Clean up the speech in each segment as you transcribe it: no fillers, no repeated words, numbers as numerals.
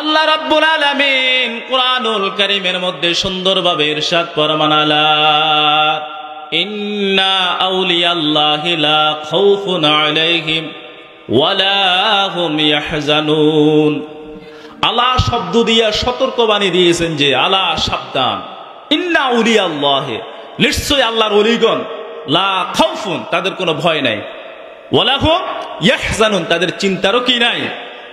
আল্লাহ রাব্বুল আলামিন কুরআনুল কারীমের মধ্যে সুন্দরভাবে ইরশাদ ফরমান, আলা ইন্না আউলিয়াল্লাহি লা খাউফুন আলাইহিম ওয়ালা হুম ইয়াহজানুন। আলা শব্দ দিয়ে সতর্কবাণী দিয়েছেন যে আলা, সাবধান, ইন্না আউলিয়াল্লাহি, নিশ্চয় আল্লাহর ওলিগণ, লা খাউফুন, তাদের কোনো ভয় নাই, ওয়ালা হুম ইয়াহজানুন, তাদের চিন্তারও কি নাই,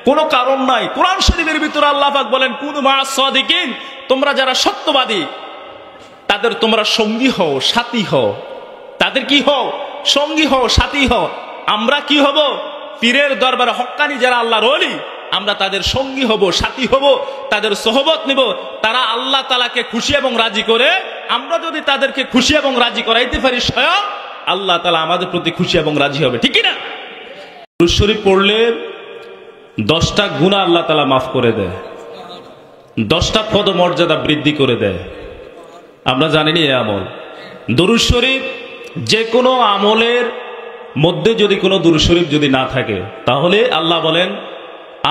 কোনো কারণ নাই। কোরআন শরীফের ভিতরে আল্লাহ পাক বলেন, কুনু মা'আস সাদিকিন, তোমরা যারা সত্যবাদী তাদের তোমরা সঙ্গী হও, সাথী হও। তাদের কি হও? সঙ্গী হও, সাথী হও। আমরা কি হব? পীরের দরবারে হক্কানি যারা আল্লাহর ওলি, আমরা তাদের সঙ্গী হব, সাথী হব, তাদের সোহবত নিব। তারা আল্লাহ তাআলাকে খুশি এবং রাজি করে, আমরা যদি তাদেরকে খুশি এবং রাজি করাইতে পারি, স্বয়ং আল্লাহ তাআলা আমাদের প্রতি খুশি এবং রাজি হবে, ঠিক না? দুরূদ শরীফ পড়লে 10টা গুনাহ আল্লাহ তাআলা মাফ করে দেয়, 10টা পদমর্যাদা বৃদ্ধি করে দেয়। আমরা জানিনি এই আমল দুরূদ শরীফ, যে কোনো আমলের মধ্যে যদি কোনো দুরূদ শরীফ যদি না থাকে, তাহলে আল্লাহ বলেন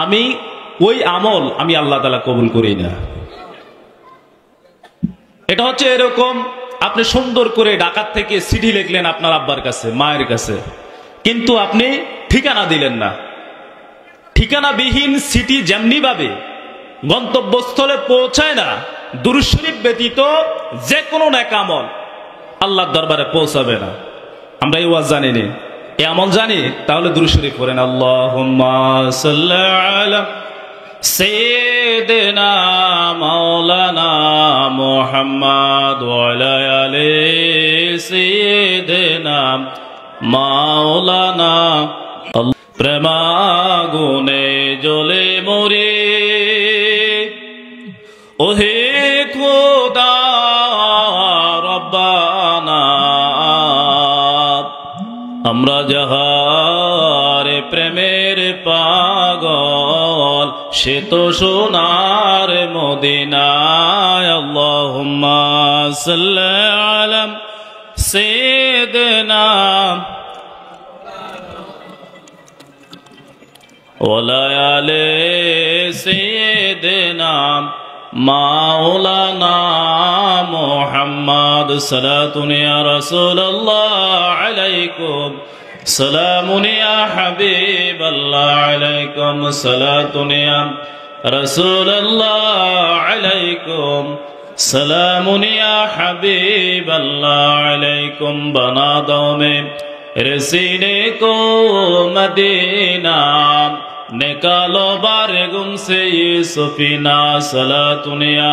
আমি ওই আমল আমি আল্লাহ তাআলা কবুল করি না। এটা হচ্ছে এরকম, আপনি সুন্দর করে ঢাকার থেকে চিঠি লিখলেন আপনার আব্বার কাছে, মায়ের কাছে, কিন্তু আপনি ঠিকানা দিলেন না। ঠিকানাবিহীন চিঠি যেমনি ভাবে গন্তব্যস্থলে পৌঁছায় না, দুরূদ শরীফ ব্যতীত যে কোনো নেক আমল আল্লাহর দরবারে পৌঁছাবে না। আমরা এই ওয়াজ জানি না, এই আমল জানি, তাহলে দুরূদ শরীফ পড়েন, আল্লাহুম্মা সাল্লি আলা সাইয়্যিদিনা মাওলানা মুহাম্মদ ওয়া আলা আলি সাইয়্যিদিনা মাওলানা। প্রেমাগুনে জ্বলে মরে ওহে খোদা রব্বানা, আমরা যাহারে প্রেমের পাগল, সে তো সোনার মদিনায়। আল্লাহুম্মা সাল্লি আলা সাইয়্যিদিনা ওয়ালা আলি সাইয়্যিদিনা মাওলানা মুহাম্মদ। সালাতুন ইয়া রাসূলুল্লাহ আলাইকুম, সালামুন ইয়া হাবিবাল্লাহ আলাইকুম, সালাতুন ইয়া রাসূলুল্লাহ আলাইকুম, সালামুন ইয়া হাবিবাল্লাহ আলাইকুম। বনা দো মে रसीने को मदीना, निकालो बारे गुम से ये सफीना। सलातुन या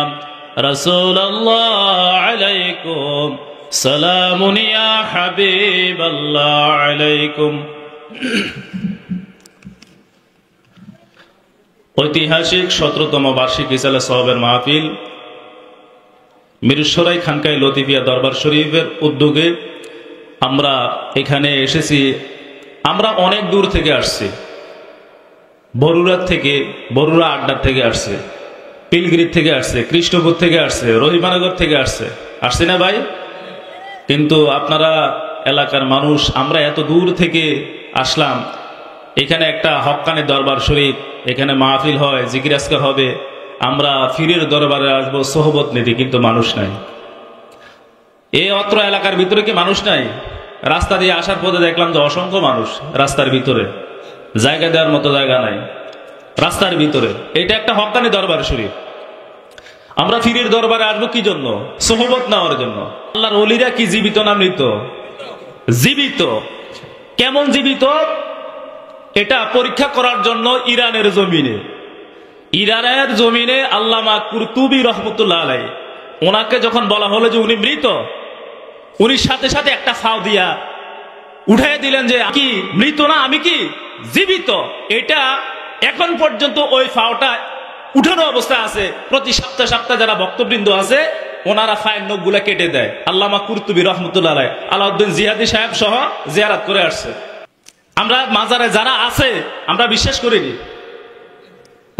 रसूल अल्लाह अलैकुम, सलामुन या हबीब अल्लाह अलैकुम। ঐতিহাসিক 17তম বার্ষিক ইসালে সওয়াবের মাহফিল মিরসরাই খানকায় লতিফিয়া দরবার শরীফের উদ্যোগে আমরা এখানে এসেছি। আমরা অনেক দূর থেকে আসছি, বরুড়া থেকে, বরুড়া আড্ডার থেকে আসছে, পিলগিরি থেকে আসছে, কৃষ্ণপুর থেকে আসছে, রহিমানগর থেকে আসছে, আসছে না ভাই? কিন্তু আপনারা এলাকার মানুষ, আমরা এত দূর থেকে আসলাম, এখানে একটা হক্কানি দরবার শরীফ, এখানে মাহফিল হয়, জিকির আজকার হবে, আমরা ফিরের দরবারে আসবো, সোহবত নিতে, কিন্তু মানুষ নাই। এই অত্র এলাকার ভিতরে কি মানুষ নাই? রাস্তা দিয়ে আসার পথে দেখলাম যে অসংখ্য মানুষ রাস্তার ভিতরে, জায়গা দেওয়ার মতো জায়গা নাই রাস্তার ভিতরে। এটা একটা হক্কানি দরবার শরীফ। আমরা ফিরের দরবারে আসবো কি জন্য? সোহবত নেওয়ার জন্য। আল্লাহর ওলিরা কি জীবিত না মৃত? জীবিত। কেমন জীবিত? এটা পরীক্ষা করার জন্য ইরানের জমিনে আল্লামা কুরতুবী রহমতুল্লাহ আলাইহি, ওনাকে যখন বলা হলো যে উনি মৃত, উনি সাথে সাথে একটা ফাও দিয়া উঠাই দিলেন যে কি মৃত না, আমি কি জীবিত। এটা এখন পর্যন্ত ওই ফাওটা উঠানো অবস্থায় আছে। প্রতি সপ্তাহে যারা ভক্তবৃন্দ আছে, ওনারা ফায়ের নখগুলা কেটে দেয়। আল্লামা কুরতুবী রহমতুল্লাহ আলাইহি আলাউদ্দিন জিহাদি সাহেব সহ জিয়ারত করে আসছে। আমরা মাজারে যারা আছে আমরা বিশ্বাস করিনি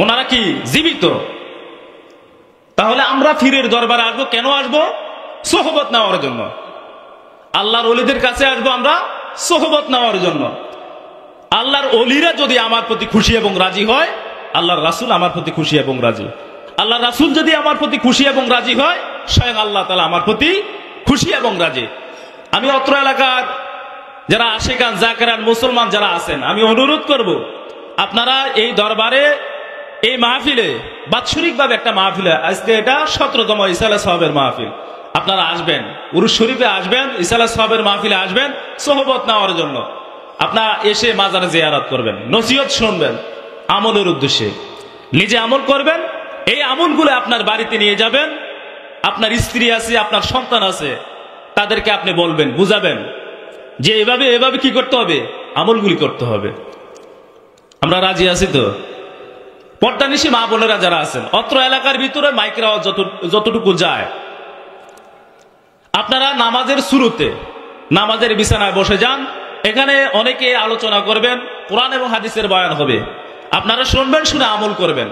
ওনারা কি জীবিত। তাহলে আমরা ফিরের দরবারে আসবো কেন? আসবো সোহবত নেওয়ার জন্য। আল্লাহর ওলিদের কাছে আসবো আমরা সোহবত নেওয়ার জন্য। আল্লাহর ওলিরা যদি আমার প্রতি খুশি এবং রাজি হয়, আল্লাহর রাসূল আমার প্রতি খুশি এবং রাজি। আল্লাহর রাসূল যদি আমার প্রতি খুশি এবং রাজি হয়, স্বয়ং আল্লাহ তাআলা আমার প্রতি খুশি এবং রাজি। আমি অত্র এলাকার যারা আশিকান জাকেরান মুসলমান যারা আছেন, আমি অনুরোধ করব আপনারা এই দরবারে, এই মাহফিলে, বাৎসরিকভাবে একটা মাহফিলে, আজকে এটা 17তম ইসালে সাহাবের মাহফিল, আপনারা আসবেন, উরুস শরীফে আসবেন, ইসালে সাহাবের মাহফিলে আসবেন সোহবত নেওয়ার জন্য। আপনারা এসে মাজারে জিয়ারত করবেন, নসিহত শুনবেন আমলের উদ্দেশ্যে, নিজে আমল করবেন। এই আমলগুলো আপনার বাড়িতে নিয়ে যাবেন। আপনার স্ত্রী আছে, আপনার সন্তান আছে, তাদেরকে আপনি বলবেন, বুঝাবেন যে এভাবে এভাবে কি করতে হবে, আমলগুলি করতে হবে। আমরা রাজি আছি তো? পর্দানিশী মা বোনেরা যারা আছেন, অত্র এলাকার ভিতরে মাইকরা যতটুকু যায়, আপনারা নামাজের শুরুতে নামাজের বিছানায় বসে যান। এখানে অনেকে আলোচনা করবেন, কোরআন এবং হাদিসের বয়ান হবে, আপনারা শুনবেন, শুনে আমল করবেন।